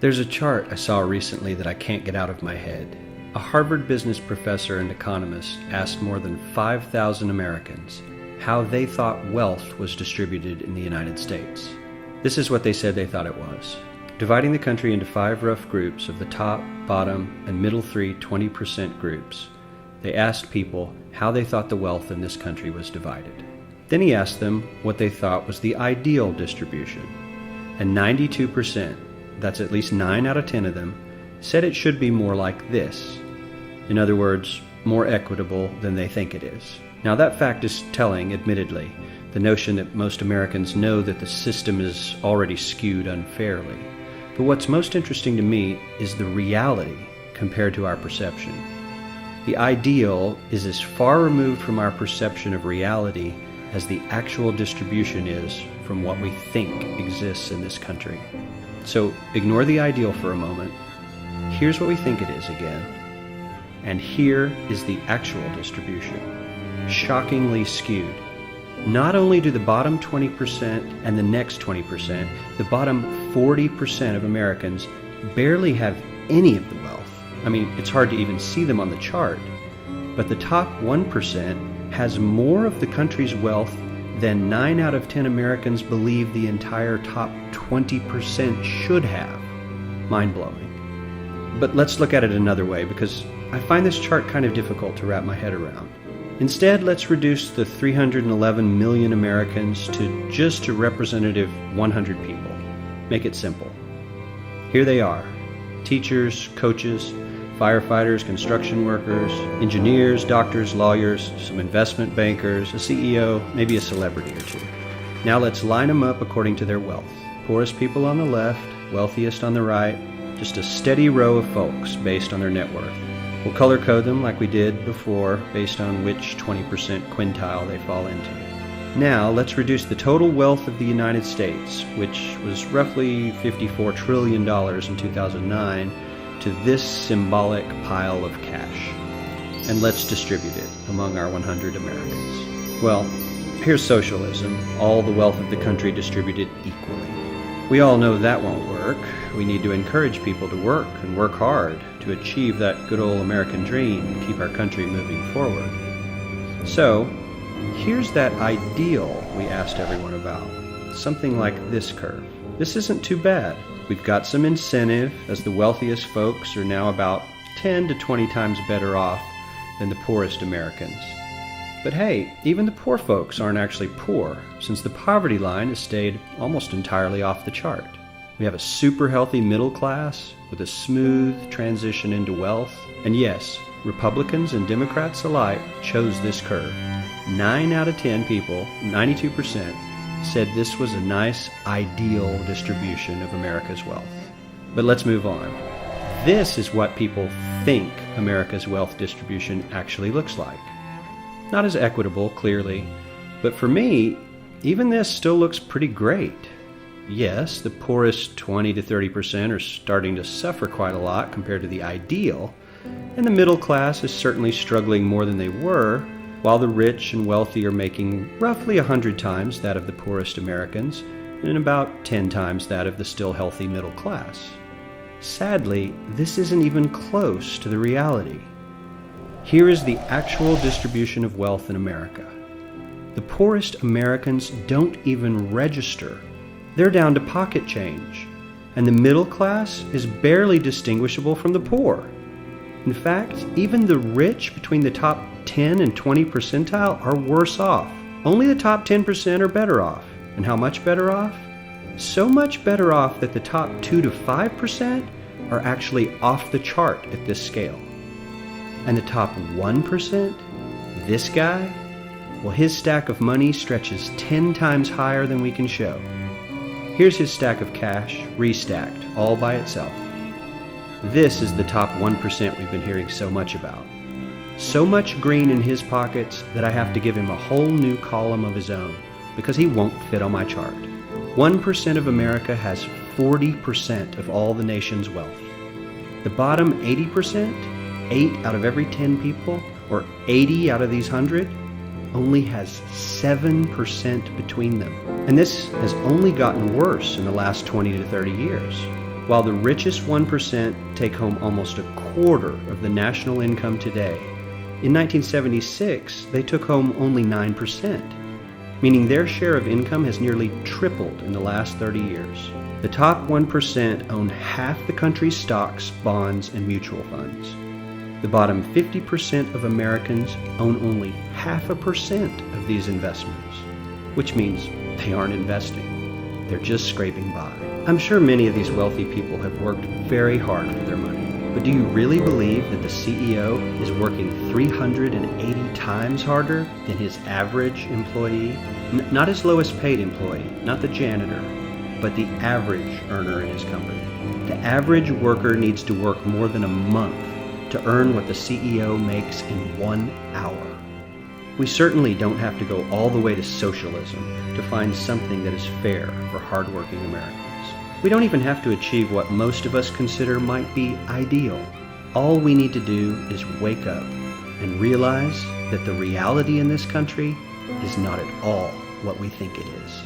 There's a chart I saw recently that I can't get out of my head. A Harvard business professor and economist asked more than 5,000 Americans how they thought wealth was distributed in the United States. This is what they said they thought it was. Dividing the country into 5 rough groups of the top, bottom, and middle 3 20% groups, they asked people how they thought the wealth in this country was divided. Then he asked them what they thought was the ideal distribution. And 92%, that's at least 9 out of 10 of them, said it should be more like this. In other words, more equitable than they think it is. Now that fact is telling, admittedly, the notion that most Americans know that the system is already skewed unfairly. But what's most interesting to me is the reality compared to our perception. The ideal is as far removed from our perception of reality as the actual distribution is from what we think exists in this country. So ignore the ideal for a moment. Here's what we think it is again. And here is the actual distribution. Shockingly skewed. Not only do the bottom 20% and the next 20%, the bottom 40% of Americans barely have any of the wealth. I mean, it's hard to even see them on the chart. But the top 1% has more of the country's wealth than 9 out of 10 Americans believe the entire top 20% should have. Mind-blowing. But let's look at it another way, because I find this chart kind of difficult to wrap my head around. Instead, let's reduce the 311 million Americans to just a representative 100 people. Make it simple. Here they are: teachers, coaches, firefighters, construction workers, engineers, doctors, lawyers, some investment bankers, a CEO, maybe a celebrity or two. Now let's line them up according to their wealth. Poorest people on the left, wealthiest on the right, just a steady row of folks based on their net worth. We'll color code them like we did before based on which 20% quintile they fall into. Now let's reduce the total wealth of the United States, which was roughly $54 trillion in 2009, to this symbolic pile of cash. And let's distribute it among our 100 Americans. Well, here's socialism, all the wealth of the country distributed equally. We all know that won't work. We need to encourage people to work and work hard to achieve that good old American dream and keep our country moving forward. So, here's that ideal we asked everyone about. Something like this curve. This isn't too bad. We've got some incentive, as the wealthiest folks are now about 10 to 20 times better off than the poorest Americans. But hey, even the poor folks aren't actually poor, since the poverty line has stayed almost entirely off the chart. We have a super healthy middle class with a smooth transition into wealth. And yes, Republicans and Democrats alike chose this curve. 9 out of 10 people, 92%, said this was a nice, ideal distribution of America's wealth. But let's move on. This is what people think America's wealth distribution actually looks like. Not as equitable, clearly, but for me, even this still looks pretty great. Yes, the poorest 20 to 30% are starting to suffer quite a lot compared to the ideal, and the middle class is certainly struggling more than they were, while the rich and wealthy are making roughly 100 times that of the poorest Americans, and about 10 times that of the still healthy middle class. Sadly, this isn't even close to the reality. Here is the actual distribution of wealth in America. The poorest Americans don't even register. They're down to pocket change, and the middle class is barely distinguishable from the poor. In fact, even the rich between the top 10 and 20 percentile are worse off. Only the top 10% are better off. And how much better off? So much better off that the top 2 to 5% are actually off the chart at this scale. And the top 1%, this guy, well, his stack of money stretches 10 times higher than we can show. Here's his stack of cash, restacked, all by itself. This is the top 1% we've been hearing so much about. So much green in his pockets that I have to give him a whole new column of his own, because he won't fit on my chart. 1% of America has 40% of all the nation's wealth. The bottom 80%, 8 out of every 10 people, or 80 out of these 100, only has 7% between them. And this has only gotten worse in the last 20 to 30 years. While the richest 1% take home almost a quarter of the national income today, in 1976 they took home only 9%, meaning their share of income has nearly tripled in the last 30 years. The top 1% own half the country's stocks, bonds, and mutual funds. The bottom 50% of Americans own only 0.5% of these investments, which means they aren't investing. They're just scraping by. I'm sure many of these wealthy people have worked very hard for their money, but do you really believe that the CEO is working 380 times harder than his average employee? Not his lowest paid employee, not the janitor, but the average earner in his company. The average worker needs to work more than a month to earn what the CEO makes in 1 hour. We certainly don't have to go all the way to socialism to find something that is fair for hardworking Americans. We don't even have to achieve what most of us consider might be ideal. All we need to do is wake up and realize that the reality in this country is not at all what we think it is.